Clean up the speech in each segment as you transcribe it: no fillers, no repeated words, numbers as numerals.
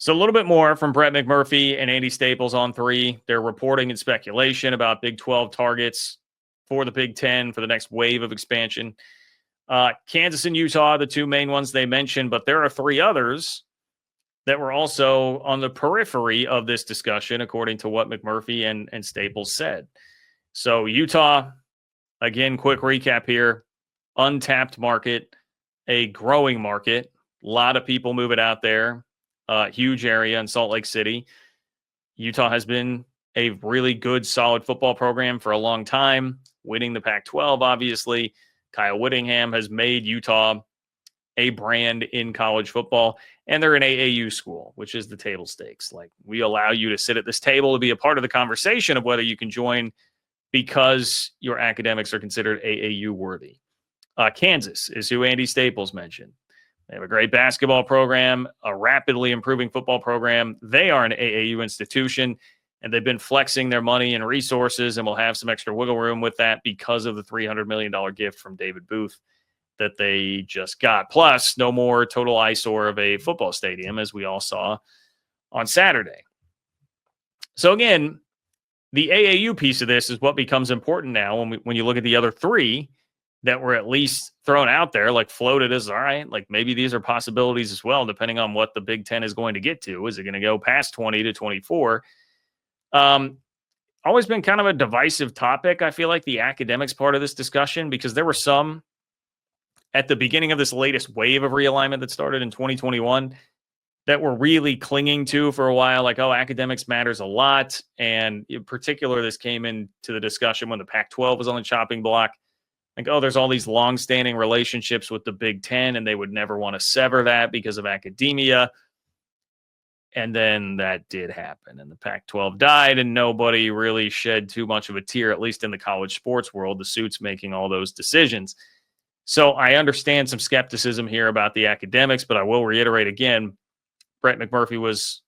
So a little bit more from Brett McMurphy and Andy Staples on 3. They're reporting and speculation about Big 12 targets for the Big 10 for the next wave of expansion. Kansas and Utah are the two main ones they mentioned, but there are 3 others that were also on the periphery of this discussion, according to what McMurphy and Staples said. So Utah, again, quick recap here, untapped market, a growing market, a lot of people moving out there. Huge area in Salt Lake City. Utah has been a really good, solid football program for a long time, winning the Pac-12, obviously. Kyle Whittingham has made Utah a brand in college football, and they're an AAU school, which is the table stakes. Like, we allow you to sit at this table to be a part of the conversation of whether you can join because your academics are considered AAU worthy. Kansas is who Andy Staples mentioned. They have a great basketball program, a rapidly improving football program. They are an AAU institution, and they've been flexing their money and resources and will have some extra wiggle room with that because of the $300 million gift from David Booth that they just got. Plus, no more total eyesore of a football stadium, as we all saw on Saturday. So again, the AAU piece of this is what becomes important now when you look at the other 3 that were at least thrown out there, like floated as, all right, like maybe these are possibilities as well, depending on what the Big Ten is going to get to. Is it going to go past 20 to 24? Always been kind of a divisive topic, I feel like, the academics part of this discussion, because there were some at the beginning of this latest wave of realignment that started in 2021 that we're really clinging to for a while, like, oh, academics matters a lot. And in particular, this came into the discussion when the Pac-12 was on the chopping block. Like, oh, there's all these long-standing relationships with the Big Ten, and they would never want to sever that because of academia. And then that did happen, and the Pac-12 died, and nobody really shed too much of a tear, at least in the college sports world, the suits making all those decisions. So I understand some skepticism here about the academics, but I will reiterate again, Brett McMurphy was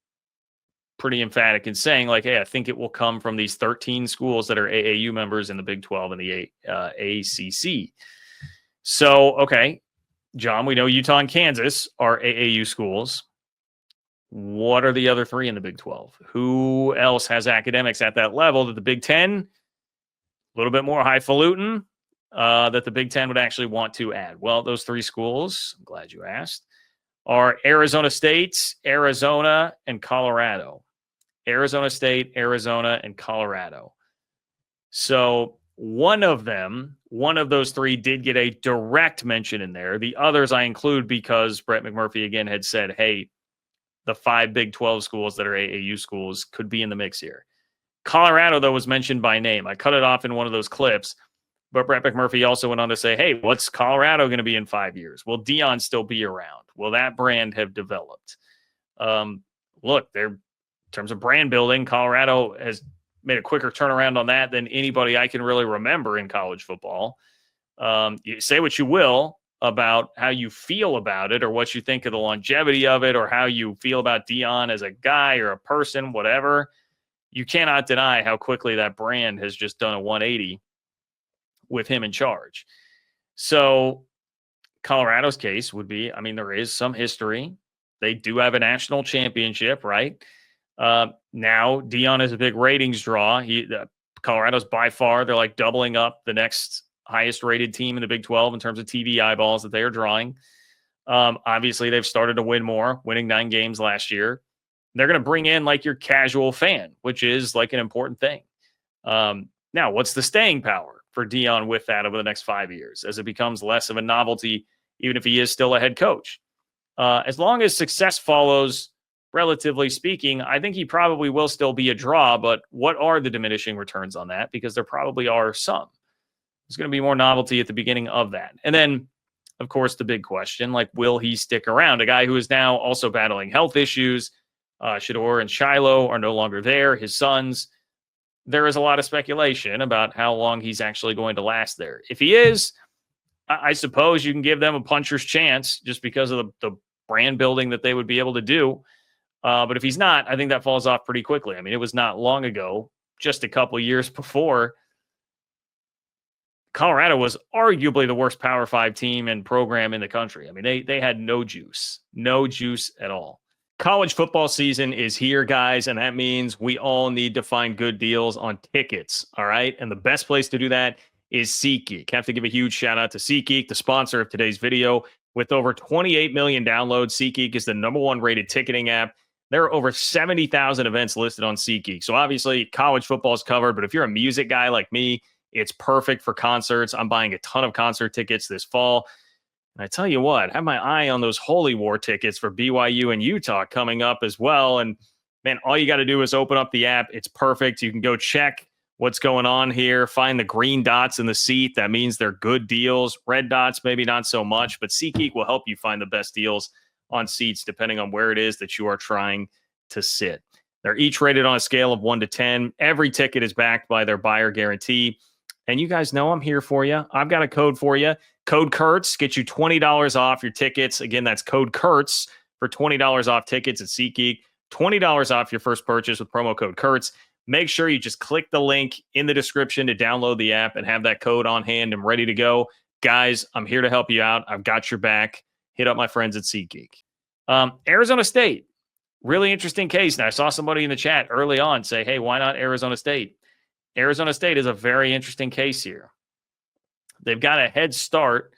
pretty emphatic in saying, like, hey, I think it will come from these 13 schools that are AAU members in the Big 12 and the ACC. So, okay, John, we know Utah and Kansas are AAU schools. What are the other 3 in the Big 12? Who else has academics at that level that the Big 10, a little bit more highfalutin, that the Big 10 would actually want to add? Well, those 3 schools, I'm glad you asked, are Arizona State, Arizona, and Colorado. Arizona State, Arizona, and Colorado. So one of those 3 did get a direct mention in there. The others I include because Brett McMurphy again had said, hey, the 5 Big 12 schools that are AAU schools could be in the mix here. Colorado, though, was mentioned by name. I cut it off in one of those clips, but Brett McMurphy also went on to say, hey, what's Colorado going to be in 5 years? Will Deion still be around? Will that brand have developed? Look, in terms of brand building, Colorado has made a quicker turnaround on that than anybody I can really remember in college football. You say what you will about how you feel about it or what you think of the longevity of it or how you feel about Deion as a guy or a person, whatever. You cannot deny how quickly that brand has just done a 180 with him in charge. So Colorado's case would be, I mean, there is some history. They do have a national championship, right? Now Deion is a big ratings draw. Colorado's by far, they're like doubling up the next highest rated team in the Big 12 in terms of TV eyeballs that they are drawing. Obviously, they've started to win more, winning 9 games last year. They're going to bring in like your casual fan, which is like an important thing. Now, what's the staying power for Deion with that over the next 5 years as it becomes less of a novelty, even if he is still a head coach? As long as success follows, relatively speaking, I think he probably will still be a draw, but what are the diminishing returns on that? Because there probably are some. There's going to be more novelty at the beginning of that. And then, of course, the big question, like, will he stick around? A guy who is now also battling health issues. Shador and Shiloh are no longer there. His sons. There is a lot of speculation about how long he's actually going to last there. If he is, I suppose you can give them a puncher's chance just because of the brand building that they would be able to do. But if he's not, I think that falls off pretty quickly. I mean, it was not long ago, just a couple of years before, Colorado was arguably the worst Power 5 team and program in the country. I mean, they had no juice at all. College football season is here, guys, and that means we all need to find good deals on tickets. All right. And the best place to do that is SeatGeek. I have to give a huge shout out to SeatGeek, the sponsor of today's video. With over 28 million downloads, SeatGeek is the #1 rated ticketing app. There are over 70,000 events listed on SeatGeek. So obviously, college football is covered. But if you're a music guy like me, it's perfect for concerts. I'm buying a ton of concert tickets this fall. And I tell you what, I have my eye on those Holy War tickets for BYU and Utah coming up as well. And man, all you got to do is open up the app. It's perfect. You can go check what's going on here, find the green dots in the seat. That means they're good deals. Red dots, maybe not so much, but SeatGeek will help you find the best deals on seats depending on where it is that you are trying to sit. They're each rated on a scale of 1 to 10. Every ticket is backed by their buyer guarantee. And you guys know I'm here for you. I've got a code for you. Code Kurtz gets you $20 off your tickets. Again, that's code Kurtz for $20 off tickets at SeatGeek. $20 off your first purchase with promo code Kurtz. Make sure you just click the link in the description to download the app and have that code on hand and ready to go. Guys, I'm here to help you out. I've got your back. Hit up my friends at SeatGeek. Arizona State, really interesting case. Now, I saw somebody in the chat early on say, hey, why not Arizona State? Arizona State is a very interesting case here. They've got a head start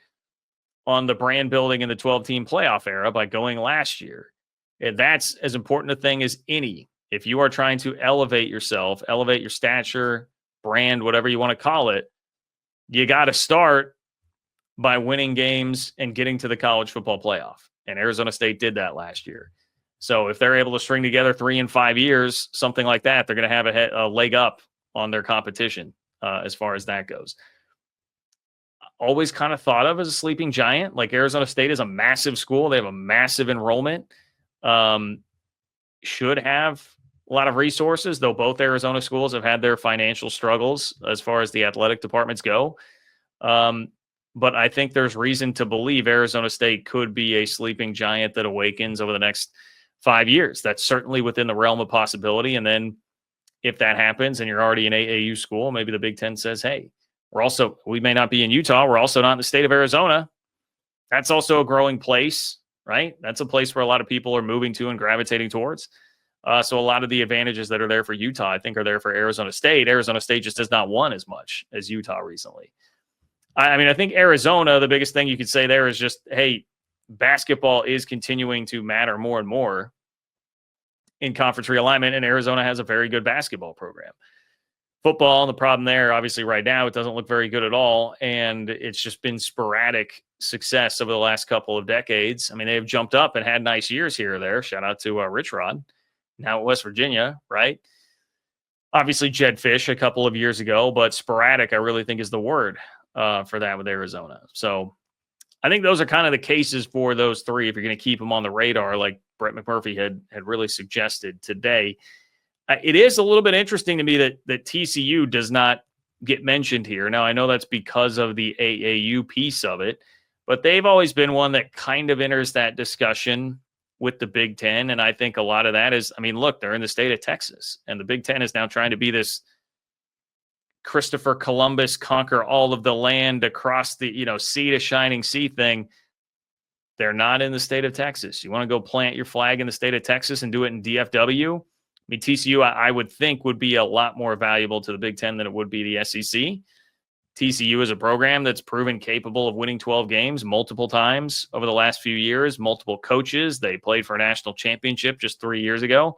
on the brand building in the 12-team playoff era by going last year. And that's as important a thing as any. If you are trying to elevate yourself, elevate your stature, brand, whatever you want to call it, you got to start by winning games and getting to the college football playoff. And Arizona State did that last year. So if they're able to string together 3 and 5 years, something like that, they're going to have a leg up on their competition as far as that goes. Always kind of thought of as a sleeping giant. Like Arizona State is a massive school. They have a massive enrollment. Should have a lot of resources, though both Arizona schools have had their financial struggles as far as the athletic departments go. But I think there's reason to believe Arizona State could be a sleeping giant that awakens over the next 5 years. That's certainly within the realm of possibility. And then if that happens and you're already an AAU school, maybe the Big Ten says, hey, we may not be in Utah. We're also not in the state of Arizona. That's also a growing place, right? That's a place where a lot of people are moving to and gravitating towards. So a lot of the advantages that are there for Utah, I think, are there for Arizona State. Arizona State just has not won as much as Utah recently. I mean, I think Arizona, the biggest thing you could say there is just, hey, basketball is continuing to matter more and more in conference realignment, and Arizona has a very good basketball program. Football, the problem there, obviously right now, it doesn't look very good at all, and it's just been sporadic success over the last couple of decades. I mean, they've jumped up and had nice years here or there. Shout out to Rich Rod, now at West Virginia, right? Obviously, Jed Fish a couple of years ago, but sporadic, I really think, is the word for that with Arizona. So I think those are kind of the cases for those three if you're going to keep them on the radar, like Brett McMurphy had really suggested today. It is a little bit interesting to me that TCU does not get mentioned here. Now, I know that's because of the AAU piece of it, but they've always been one that kind of enters that discussion with the Big Ten. And I think a lot of that is, I mean, look, they're in the state of Texas, and the Big Ten is now trying to be this Christopher Columbus conquer all of the land across the, sea to shining sea thing. They're not in the state of Texas. You want to go plant your flag in the state of Texas and do it in DFW? I mean, TCU, I would think, would be a lot more valuable to the Big Ten than it would be the SEC. TCU is a program that's proven capable of winning 12 games multiple times over the last few years, multiple coaches. They played for a national championship just 3 years ago.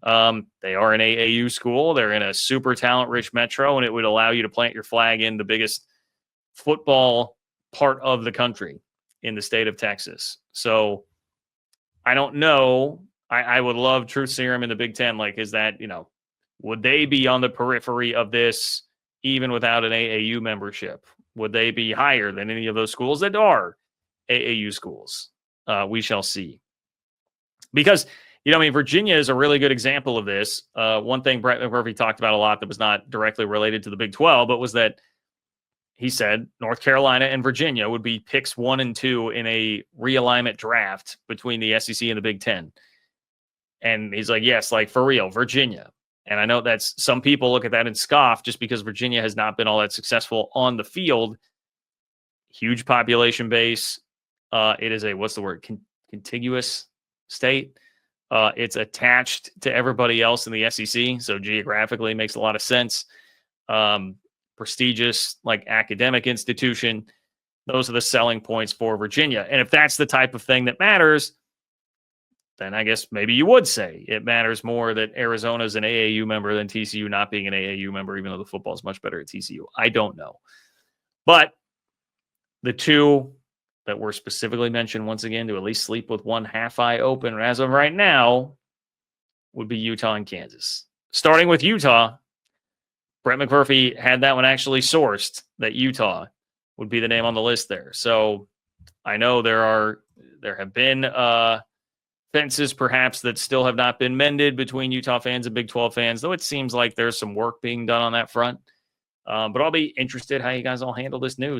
They are an AAU school. They're in a super talent-rich metro, and it would allow you to plant your flag in the biggest football part of the country in the state of Texas. So I don't know. I would love truth serum in the Big Ten. Like, is that, would they be on the periphery of this even without an AAU membership? Would they be higher than any of those schools that are AAU schools? We shall see. Because, Virginia is a really good example of this. One thing Brett McMurphy talked about a lot that was not directly related to the Big 12, but was that he said North Carolina and Virginia would be picks 1 and 2 in a realignment draft between the SEC and the Big 10. And he's like, yes, like for real, Virginia. And I know that's some people look at that and scoff just because Virginia has not been all that successful on the field. Huge population base. It is a, contiguous state. It's attached to everybody else in the SEC, so geographically makes a lot of sense. Prestigious, like academic institution. Those are the selling points for Virginia. And if that's the type of thing that matters, then I guess maybe you would say it matters more that Arizona is an AAU member than TCU not being an AAU member, even though the football is much better at TCU. I don't know. But the two that were specifically mentioned, once again, to at least sleep with one half eye open as of right now, would be Utah and Kansas. Starting with Utah, Brett McMurphy had that one actually sourced, that Utah would be the name on the list there. So I know there have been fences perhaps that still have not been mended between Utah fans and Big 12 fans, though it seems like there's some work being done on that front. But I'll be interested how you guys all handle this news.